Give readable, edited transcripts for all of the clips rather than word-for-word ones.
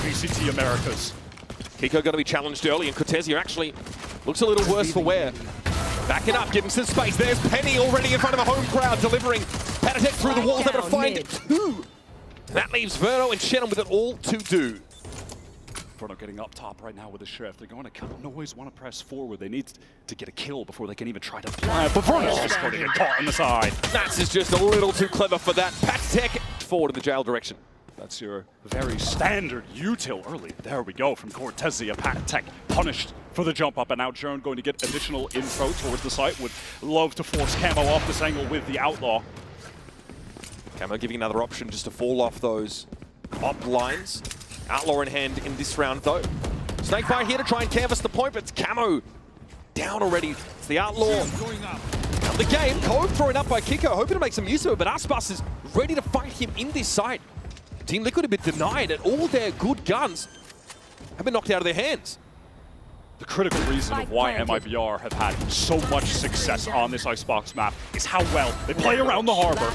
VCT Americas. Kiko going to be challenged early, and Cortezia actually looks a little worse for wear. Backing up, giving some space. There's Penny already in front of a home crowd, delivering. Patitech through the walls, able to find two. That leaves Verno and Shannon with it all to do. Verno getting up top right now with a shift. They're going to kind of always want to press forward. They need to get a kill before they can even try to plant. But Verno's just going to get caught on the side. Nats is just a little too clever for that. Patitech forward in the jail direction. That's your very standard util early. There we go from Cortezia. Patitech punished for the jump up, and now Jern going to get additional info towards the site. Would love to force Camo off this angle with the Outlaw. Camo giving another option just to fall off those up lines. Outlaw in hand in this round though. Snakebite here to try and canvas the point, but it's Camo down already. It's the Outlaw. Out the game, Cove thrown up by Kiko, hoping to make some use of it, but Aspas is ready to fight him in this site. Team Liquid have been denied, and all their good guns have been knocked out of their hands. The critical reason of why MIBR have had so much success on this icebox map is how well they play around the harbor.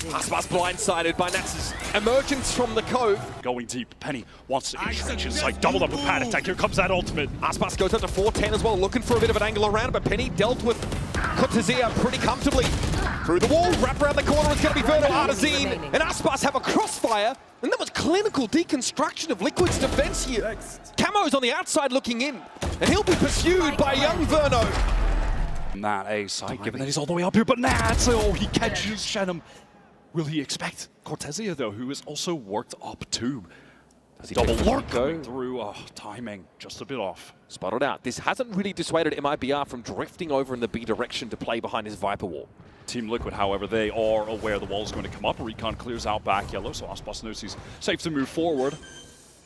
Aspas blindsided by Nats's emergence from the Cove. Going deep, Penny wants to entrench inside, doubled up with Patitech. Here comes that ultimate. Aspas goes up to 410 as well, looking for a bit of an angle around, but Penny dealt with Cortezia pretty comfortably. Through the wall, wrap around the corner, it's going to be Verno, Artazine, and Aspas have a crossfire, and that was clinical deconstruction of Liquid's defense here. Camo's on the outside looking in, and he'll be pursued by young Verno. Not a sight, given that he's all the way up here, but Nats, oh, he catches Shannon. Will he expect Cortezia, though, who has also worked up too? Does he double lurk going through? Oh, timing just a bit off. Spotted out. This hasn't really dissuaded MIBR from drifting over in the B direction to play behind his Viper wall. Team Liquid, however, they are aware the wall is going to come up. Recon clears out back yellow, so Aspas knows he's safe to move forward.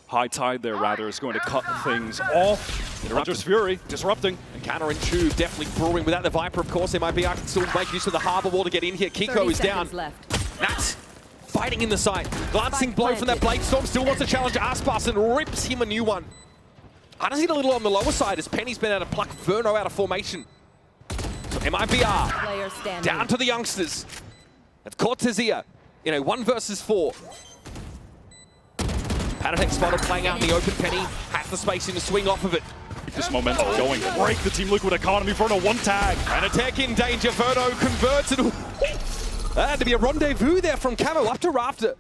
High tide there, rather, is going to cut things off. Interrupter's Fury, disrupting. And counter and Tube definitely brewing without the Viper, of course. MIBR can still make use of the harbor wall to get in here. Kiko is down. Nats fighting in the side. Glancing blow from that Blade Storm, still wants to challenge Aspas and rips him a new one. Artazine a little on the lower side as Penny's been able to pluck Verno out of formation. So MIBR down to the youngsters. That's Cortezia in a 1 versus 4. Patitech spotted playing out in the open. Penny has the spacing to swing off of it. Keep this momentum going. Break the Team Liquid economy. Verno one tag. Patitech in danger. Verno converts it. That had to be a rendezvous there from Camo up to Rafter.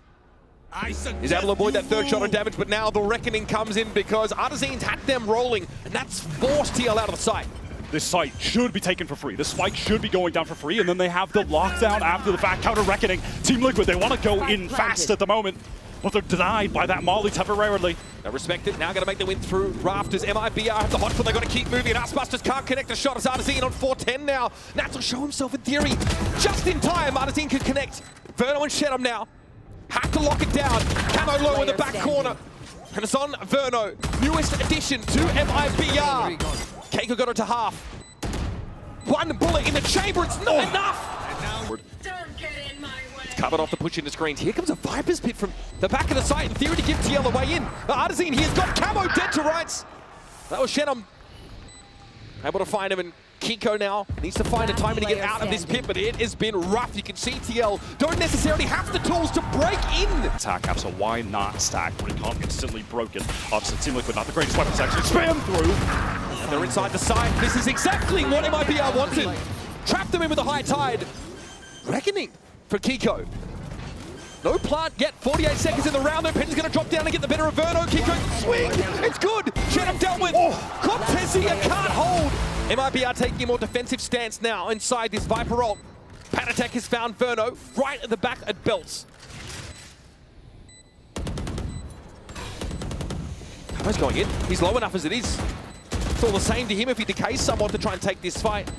He's able to avoid that third shot of damage, but now the reckoning comes in because Artazine's had them rolling, and that's forced TL out of the site. This site should be taken for free. This spike should be going down for free, and then they have the lockdown after the fact. Counter Reckoning. Team Liquid, they want to go in fast at the moment, but they're denied by that Molly temporarily. They respect it. Now going to make the win through Rafters. MIBR have the hot foot. They're going to keep moving. And Aspas just can't connect a shot as Artazine on 410 now. Nats will show himself in theory. Just in time, Artazine can connect. Verno and Shedham now have to lock it down. Camo low in the back corner. And it's on Verno. Newest addition to MIBR. Keiko got it to half. One bullet in the chamber. It's not enough. Don't get in my way. Covered off the push into screens. Here comes a Viper's Pit from the back of the site. In theory to give TL a way in. Artazine here's got Camo dead to rights. That was Shenham. Able to find him, and Kiko now needs to find a timing to get out of this pit, but it has been rough. You can see TL don't necessarily have the tools to break in. Attack up, so why not stack? Recon instantly broken. Opposite Team Liquid, not the greatest weapons actually. Spam through. And they're inside the side. This is exactly what MIBR wanted. Trap them in with a high tide. Reckoning for Kiko. No plant yet. 48 seconds in the round. Penny's going to drop down and get the better of Verno. Kiko, swing. It's good. Shenham dealt with. Cortezia can't hold. MIBR taking a more defensive stance now inside this Viper ult. Patitech has found Verno right at the back at Belts. Camo's going in. He's low enough as it is. It's all the same to him if he decays somewhat to try and take this fight.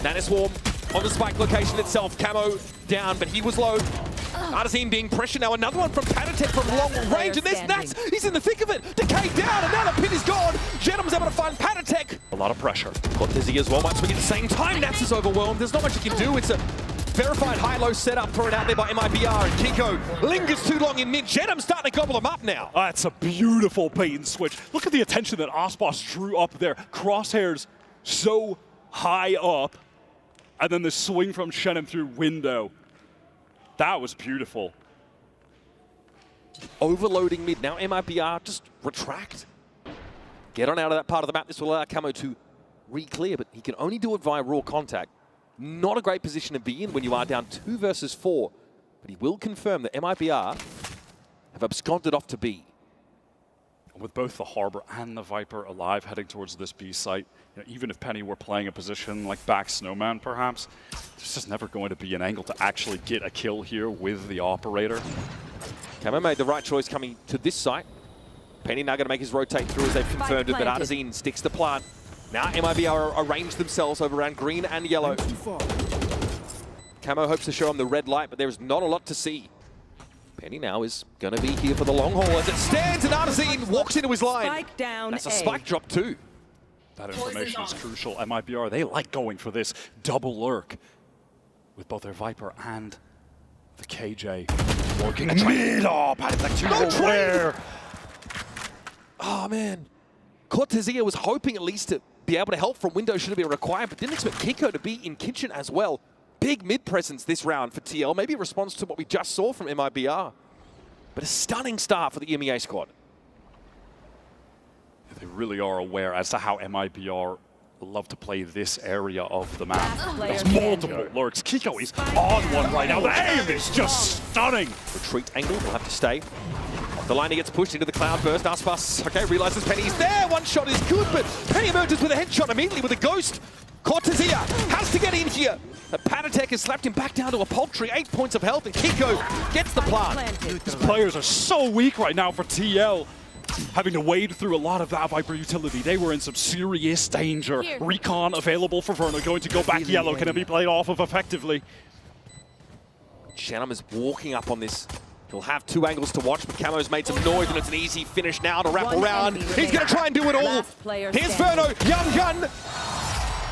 Nanoswarm on the spike location itself. Camo down, but he was low. Artazine being pressured now. Another one from Patitech from long range, and there's Nats. He's in the thick of it. Decay down, and now the pin is gone. Jedham's able to find Patitech. A lot of pressure. Cortezia as well might swing at the same time. Nats is overwhelmed. There's not much he can do. It's a verified high-low setup thrown out there by MIBR, and Kiko lingers too long in mid. Jedham's starting to gobble him up now. That's a beautiful bait and switch. Look at the attention that Aspas drew up there. Crosshairs so high up, and then the swing from Shannon through window. That was beautiful. overloading mid. Now MIBR just retract. Get on out of that part of the map. This will allow Camo to re-clear, but he can only do it via raw contact. Not a great position to be in when you are down 2 versus 4. But he will confirm that MIBR have absconded off to B. With both the Harbor and the Viper alive heading towards this B site, even if Penny were playing a position like back Snowman perhaps, there's just never going to be an angle to actually get a kill here with the operator. Camo made the right choice coming to this site. Penny now going to make his rotate through as they've confirmed it, but Artazine sticks the plant. Now MIBR arrange themselves over around green and yellow. Camo hopes to show him the red light, but there's not a lot to see. Penny now is going to be here for the long haul as it stands, and Artazine walks into his line. Spike down. That's a spike drop too. That information is crucial. MIBR, they like going for this double lurk with both their Viper and the KJ working mid. Oh, Patek aware. Oh man, Cortezia was hoping at least to be able to help from window should it be required, but didn't expect Kiko to be in kitchen as well. Big mid presence this round for TL, maybe a response to what we just saw from MIBR. But a stunning start for the EMEA squad. They really are aware as to how MIBR love to play this area of the map. There's multiple lurks. Kiko is on one right now. The aim is just stunning. Retreat angle will have to stay. The line he gets pushed into the cloud burst. Aspas, okay, realizes Penny's there. One shot is good, but Penny emerges with a headshot immediately with a ghost. Cortezia has to get in here. Patek has slapped him back down to a paltry 8 points of health, and Kiko gets the plant. These players are so weak right now for TL. Having to wade through a lot of that Viper utility. They were in some serious danger. Here. Recon available for Verno, going to go back yellow. Can it be played off of effectively? Shannon is walking up on this. He'll have 2 angles to watch, but Camo's made some noise, and it's an easy finish now to wrap around. He's going to try and do it all. Here's Verno, young gun.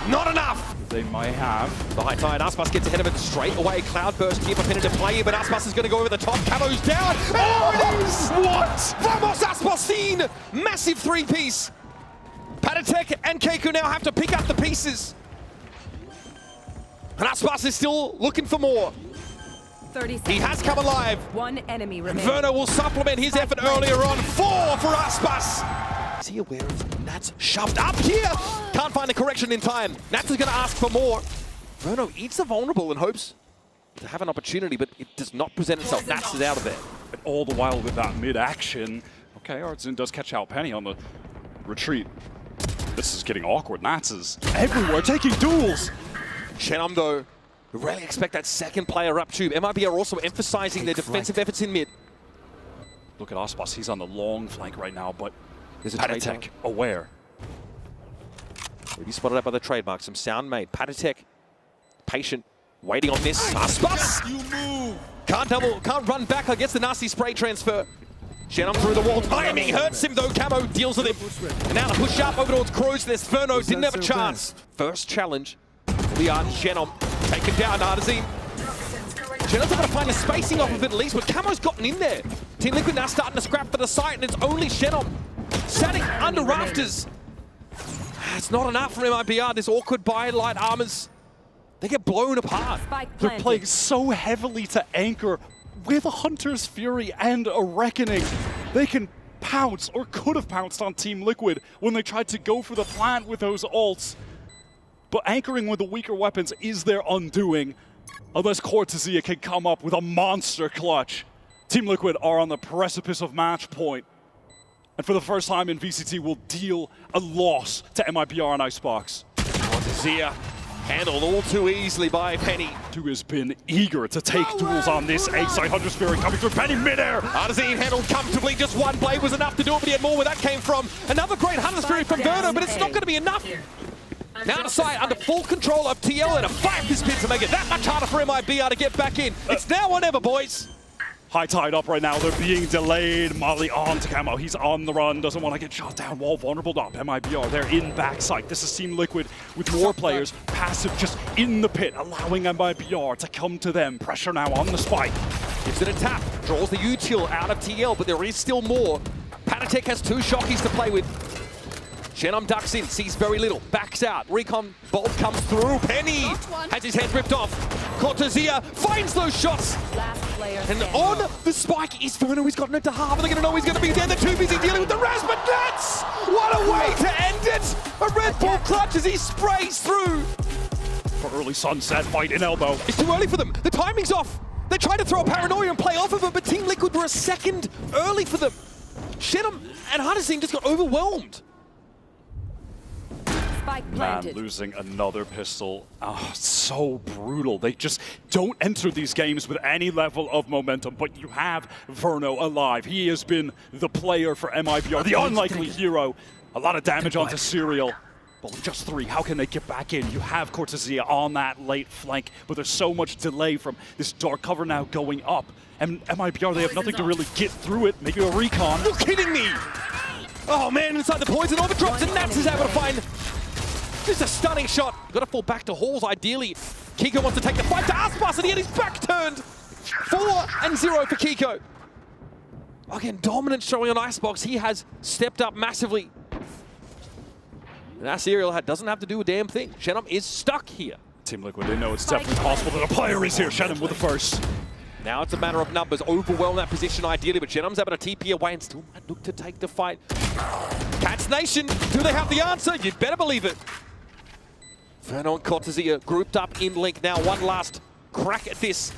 Not enough. They might have. The high tide, Aspas gets ahead of it straight away. Cloudburst here for Penny to play, but Aspas is going to go over the top. Camo's down. Oh, it is! What? Vamos Aspasin! Massive 3-piece. Patek and Keiko now have to pick up the pieces. And Aspas is still looking for more. 30 seconds. He has come alive. One enemy remaining. Verno will supplement his effort earlier on. 4 for Aspas. Is he aware of Nats shoved up here? Can't find the correction in time. Nats is going to ask for more. Verno eats the vulnerable and hopes to have an opportunity, but it does not present itself. Nats is out of there. And all the while with that mid-action. Okay, Artazine does catch out Penny on the retreat. This is getting awkward. Nats is everywhere, taking duels. Chenom, though, rarely expect that second player up tube. MIB are also emphasizing their defensive efforts in mid. Look at Aspas. He's on the long flank right now, but There's a Patek aware. Maybe spotted out by the trademark. Some sound made. Patek, patient, waiting on this. Aspas! You move! Can't run back against the nasty spray transfer. Chenom through the wall. Timing hurts him though. Camo deals with him. And now to push up over towards Cruz. This Verno didn't have a chance. First challenge. Leon Chenom taken down. Artazine. Chenom's able to find the spacing off of it at least, but Camo's gotten in there. Team Liquid now starting to scrap for the site, and it's only Chenom. Standing under rafters. It's not enough for MIBR. This awkward buy light armors. They get blown apart. They're playing so heavily to anchor with a Hunter's Fury and a Reckoning. They can pounce, or could have pounced on Team Liquid when they tried to go for the plant with those ults. But anchoring with the weaker weapons is their undoing, unless Cortezia can come up with a monster clutch. Team Liquid are on the precipice of match point. And for the first time in VCT, will deal a loss to MIBR and Icebox. Cortezia handled all too easily by Penny. Who has been eager to take duels on this A-side. Hunter's Fury coming through Penny midair. Artazine handled comfortably. Just one blade was enough to do it, but he had more where that came from. Another great Hunter's Fury from Verno, but it's not going to be enough. Now to side under full control of TL, and a fight this bit to make it that much harder for MIBR to get back in. It's now or never, boys. High tide up right now. They're being delayed. Molly on to Camo. He's on the run. Doesn't want to get shot down. Wall vulnerable up. MIBR, they're in backside. This is Team Liquid with more players. Passive just in the pit, allowing MIBR to come to them. Pressure now on the spike. Gives it a tap. Draws the util out of TL, but there is still more. Patek has 2 shockies to play with. Chenom ducks in, sees very little, backs out. Recon bolt comes through. Penny has his head ripped off. Cortezia finds those shots. Last player And standing. on the spike is Verno. He's gotten it to half. Are they going to know he's going to be there? They're too busy dealing with the rest, but that's what a way to end it. A Red Bull clutch as he sprays through. For early sunset, fight in elbow. It's too early for them. The timing's off. They tried to throw a paranoia and play off of it, but Team Liquid were a second early for them. Shenum and Hardesine just got overwhelmed. Spike Man, planted. losing another pistol. Oh, so brutal. They just don't enter these games with any level of momentum, but you have Verno alive. He has been the player for MIBR, the unlikely hero. A lot of damage onto Serial. But with just 3, how can they get back in? You have Cortezia on that late flank, but there's so much delay from this dark cover now going up. And MIBR, they have nothing to really get through it. Maybe a recon. You're kidding me! Oh man, inside the poison over drops and Nats is able to find just a stunning shot. Got to fall back to Halls ideally. Kiko wants to take the fight to Aspas and he had his back turned. 4-0 for Kiko. Again, dominant showing on Icebox. He has stepped up massively. And that Serial doesn't have to do a damn thing. Shenum is stuck here. Team Liquid, they know it's definitely possible that a player is here. Shenum with the first. Now it's a matter of numbers. Overwhelm that position ideally, but Shenum's able to TP away and still might look to take the fight. Cats Nation, do they have the answer? You'd better believe it. Verno and Cortezia grouped up in Link. Now one last crack at this.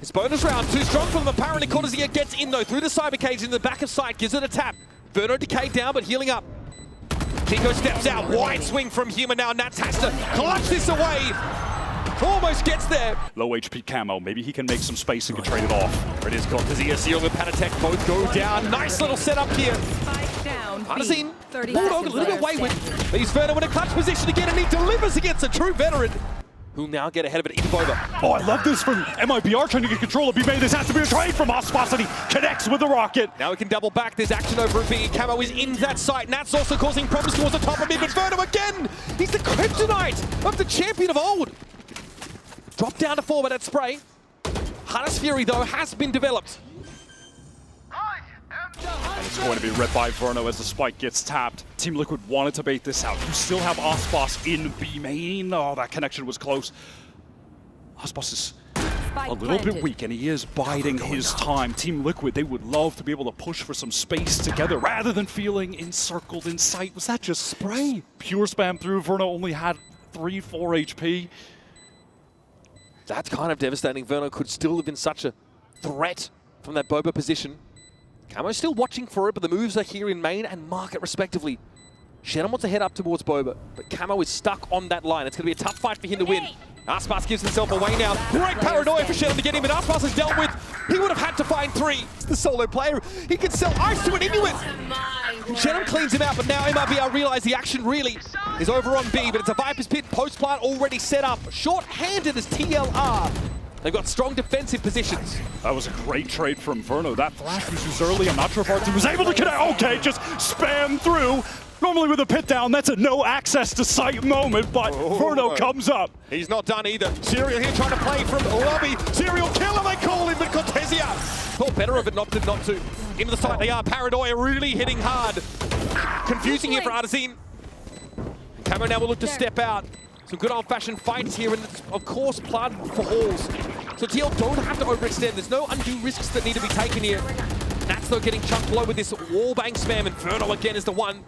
It's bonus round, too strong for them. Apparently Cortezia gets in though, through the cyber cage in the back of sight, gives it a tap. Verno decayed down, but healing up. Kiko steps out, wide swing from Human now. Nats has to clutch this away. Almost gets there. Low HP camo, maybe he can make some space and can trade it off. There it is, Cortezia, Serial and Panatek both go down. Nice little setup here. Spike down. Hardesine, 30 Bulldog a little bit wayward. But he's Verno in a clutch position again and he delivers against a true veteran. Who'll now get ahead of it into Boba. Oh, I love this from MIBR trying to get control of B-Main. This has to be a trade from Aspas and he connects with the rocket. Now we can double back. There's action over at B. Camo is in that site. Nat's also causing problems towards the top of mid, but Verno again! He's the kryptonite of the champion of old. Drop down to 4 with that spray. Harness Fury, though, has been developed. And it's going to be read by Verno as the spike gets tapped. Team Liquid wanted to bait this out. You still have Aspas in B-Main. Oh, that connection was close. Aspas is a little bit weak, and he is biding his time. Team Liquid, they would love to be able to push for some space together rather than feeling encircled in sight. Was that just spray? Pure spam through. Verno only had 3-4 HP. That's kind of devastating. Verno could still have been such a threat from that Boba position. Camo's still watching for it, but the moves are here in main and market respectively. Shenum wants to head up towards Boba, but Camo is stuck on that line. It's going to be a tough fight for him to win. Aspas gives himself away now. Great paranoia for Shenum to get him, but Aspas is dealt with. He would have had to find 3. The solo player, he could sell ice to an Inuit. Shenum cleans him out, but now MIBR realize the action really is over on B, but it's a Viper's Pit post plant already set up. Short-handed as TLR. They've got strong defensive positions. That was a great trade from Verno. That flash was used early. I'm not sure if our team was able to connect. Okay, just spam through. Normally with a pit down, that's a no access to sight moment, but Verno comes up. He's not done either. Serial here trying to play from lobby. Serial killer, they call him, but Cortezia thought better of it, opted not to. Into the site they are. Paranoia really hitting hard. Confusing here for Hardesine. Camo now will look to step out. Some good old-fashioned fights here, and it's, of course, blood for Halls. So TL don't have to overextend. There's no undue risks that need to be taken here. Nats, though, getting chunked low with this wallbang spam. Inferno again is the one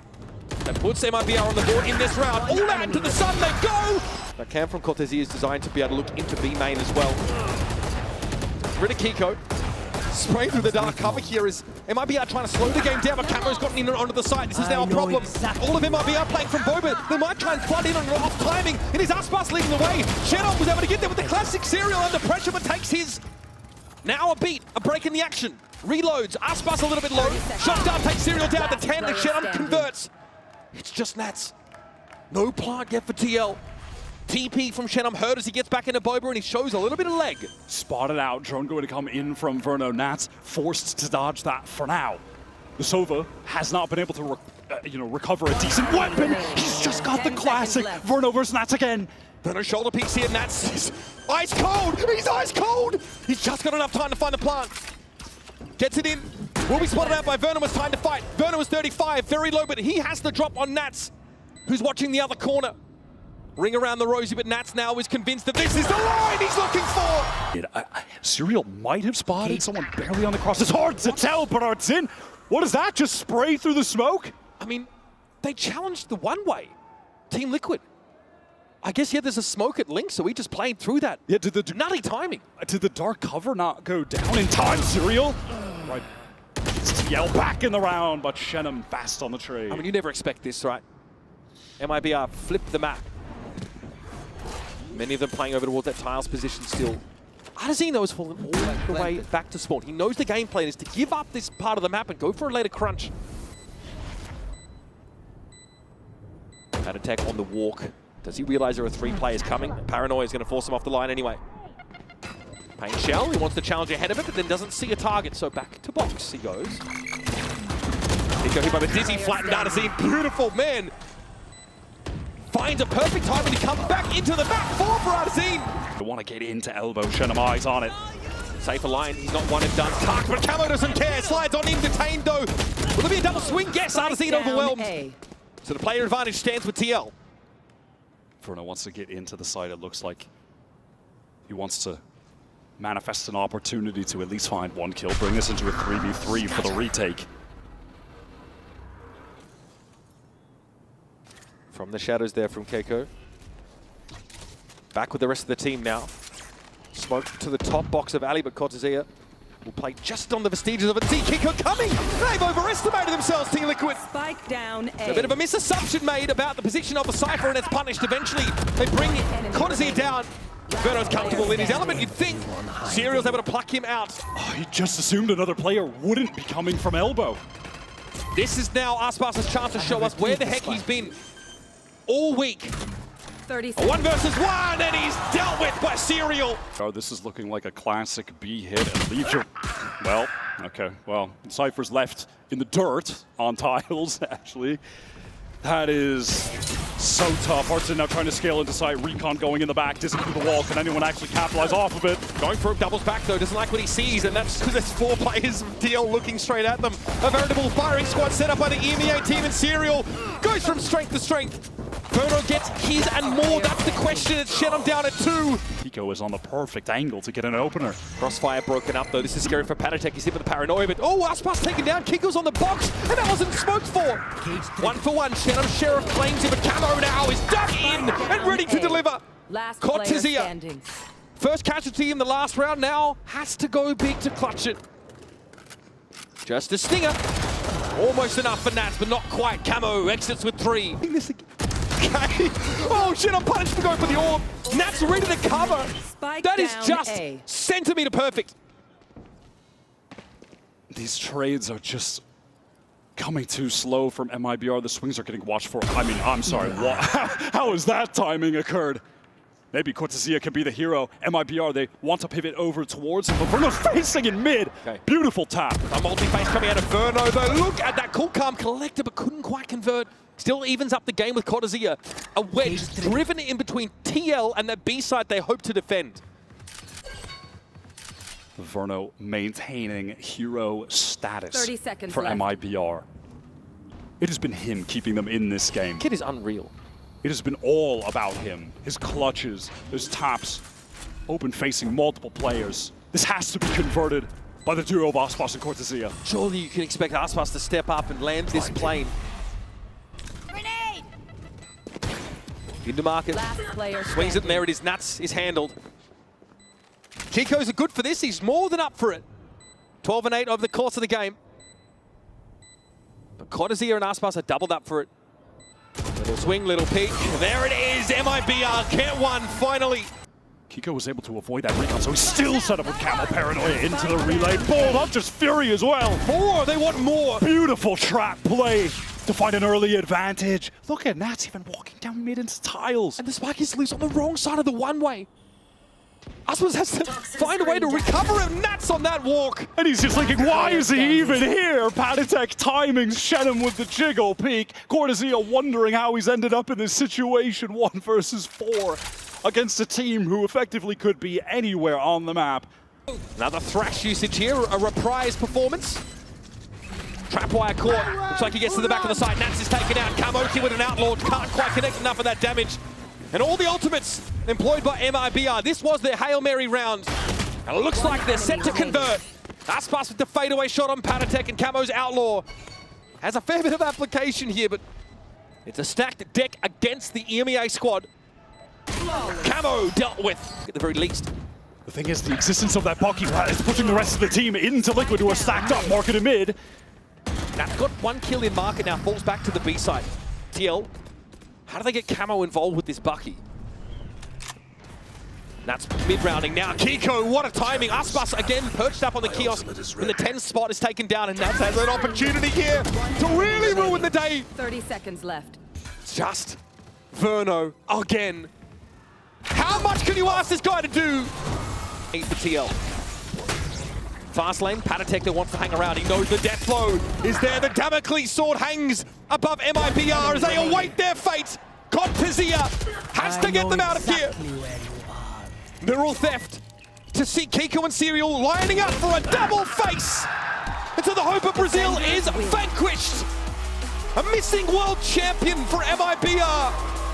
that puts MIBR on the board in this round. All out to the sun, they go! That cam from Cortezia is designed to be able to look into B main as well. Rid of Kiko. Spraying through the dark cover here is MIBR trying to slow the game down, but Camo's gotten in and onto the side. This is now a problem. All of MIBR playing from Boba. They might try and flood in on off timing. It is Aspas leading the way. Shenum was able to get there with the classic Serial under pressure, but takes his. Now a beat, a break in the action. Reloads, Aspas a little bit low. Shot down, takes Serial down to 10, and Shenum converts. It's just Nats. No plant yet for TL. TP from Shenum heard as he gets back into Boba and he shows a little bit of leg. Spotted out, drone going to come in from Verno. Nats forced to dodge that for now. The Sova has not been able to recover a decent weapon. He's just got the classic Verno versus Nats again. Verno shoulder piece here, Nats is ice cold. He's ice cold. He's just got enough time to find the plant. Gets it in. Will be spotted out by Verno. It's time to fight. Verno is 35, very low, but he has the drop on Nats, who's watching the other corner. Ring around the rosy, but Nats now is convinced that this is the line he's looking for! Serial might have spotted someone barely on the cross. It's hard to tell, but it's in. What is that? Just spray through the smoke? I mean, they challenged the one-way. Team Liquid. I guess, yeah, there's a smoke at Link, so he just played through that. Yeah, did the nutty timing. Did the dark cover not go down in time, Serial? Right. It's TL back in the round, but Shenum fast on the trade. I mean, you never expect this, right? MIBR flipped the map. Many of them playing over towards that tiles position still. Arzine, though, has fallen all the way back to spawn. He knows the game plan is to give up this part of the map and go for a later crunch. That attack on the walk. Does he realize there are 3 players coming? Paranoia is going to force him off the line anyway. Pain Shell, he wants to challenge ahead of it, but then doesn't see a target, so back to box he goes. Nico hit by the Dizzy, flattened Arzine. Beautiful, man. Finds a perfect time and he comes back into the back four for Arzine. They want to get into elbow. Shenum eyes on it. Safer line, he's not one and done. Tark, but Camo doesn't care. Slides on him, detained though. Will there be a double swing? Yes, Arzine overwhelmed. So the player advantage stands with TL. Verno wants to get into the side. It looks like he wants to manifest an opportunity to at least find 1 kill, bring this into a 3v3 for the retake. From the shadows there from Keiko. Back with the rest of the team now. Smoke to the top box of Ali, but Cortezia will play just on the vestiges of it. See Keiko coming! They've overestimated themselves, Team Liquid. Spike down A. A bit of a misassumption made about the position of the Cypher, and it's punished eventually. They bring Cortezia down. Verno's comfortable in his element, you'd think. Serial's able to pluck him out. Oh, he just assumed another player wouldn't be coming from elbow. This is now Aspas' chance to show us where the heck he's been all week. 30 A seconds. 1 versus 1, and he's dealt with by Serial. Oh, this is looking like a classic B hit and leaves your... Well, okay, well, Cypher's left in the dirt on tiles, actually. That is so tough. Artson now trying to scale into sight. Recon going in the back, dizzy through the wall. Can anyone actually capitalize off of it? Going for a doubles back though, doesn't like what he sees, and that's because there's 4 players of DL looking straight at them. A veritable firing squad set up by the EMEA team, and Serial goes from strength to strength. Verno gets his and more, that's the question. It's Shenum down at 2. Kiko is on the perfect angle to get an opener. Crossfire broken up though, this is scary for Panatek. He's hit with the Paranoia, but oh, Aspas taken down, Kiko's on the box, and that wasn't smoked for. 1 for 1, Shenum Sheriff claims him, but Camo now is dug in and ready to deliver. Last player Cortezia, standing. first casualty in the last round, now has to go big to clutch it. Just a stinger. Almost enough for Nats, but not quite. Camo exits with 3. Okay. Oh shit, I'm punished for going for the orb. Nats ready to cover. Spike That is down just A. centimeter perfect. These trades are just coming too slow from MIBR. The swings are getting watched for. I mean, I'm sorry, what? How has that timing occurred? Maybe Cortezia can be the hero. MIBR, they want to pivot over towards him, but Verno's facing in mid. Okay. Beautiful tap. A multi-face coming out of Verno, though. Look at that cool calm collector, but couldn't quite convert. Still evens up the game with Cortezia. A wedge driven in between TL and that B side they hope to defend. Verno maintaining hero status 30 seconds for left. MIBR. It has been him keeping them in this game. Kid is unreal. It has been all about him. His clutches, his taps, open facing multiple players. This has to be converted by the duo of Aspas and Cortezia. Surely you can expect Aspas to step up and land this plane. Grenade! Into market. Last player Swings it, and there it is. Nats is handled. Kiko's are good for this. He's more than up for it. 12 and 8 over the course of the game. But Cortezia and Aspas are doubled up for it. Little swing, little peek. There it is. MIBR get one finally. Kiko was able to avoid that recon, so he's still set up with Camo Paranoia into the relay. Balled up, just Fury as well. More, they want more. Beautiful trap play to find an early advantage. Look at Nats even walking down mid into tiles. And the spike is loose on the wrong side of the one-way. Aspas has to find a way to recover him. Nats on that walk. And he's just thinking, why is he even here? Panatek timing Shenum with the jiggle peek. Cortezia wondering how he's ended up in this situation. 1 versus 4 against a team who effectively could be anywhere on the map. Another thrash usage here, a reprise performance. Trapwire caught. Looks like he gets to the back of the side. Nats is taken out. Kamoki with an outlaw. Can't quite connect enough of that damage. And all the ultimates employed by MIBR. This was their Hail Mary round. And it looks like they're set to convert. Aspas with the fadeaway shot on Panatek, and Camo's Outlaw has a fair bit of application here, but it's a stacked deck against the EMEA squad. Camo dealt with, at the very least. The thing is, the existence of that Pocky Plat is pushing the rest of the team into Liquid, who are stacked up, market and mid. That's got one kill in market now, falls back to the B side. TL, how do they get Camo involved with this Bucky? That's mid-rounding now. Kiko, what a timing. Aspas again perched up on the kiosk when the 10 spot is taken down, and Nats has an opportunity here to really ruin the day. 30 seconds left. Just Verno again. How much can you ask this guy to do? 8 for TL. Fast lane, Panatek that wants to hang around. He knows the death blow is there. The Damocles sword hangs above MIBR as they await their fate. Cortezia has to get them out of here. Neural theft to see Kiko and Serial lining up for a double face. And so the hope of Brazil is vanquished. A missing world champion for MIBR.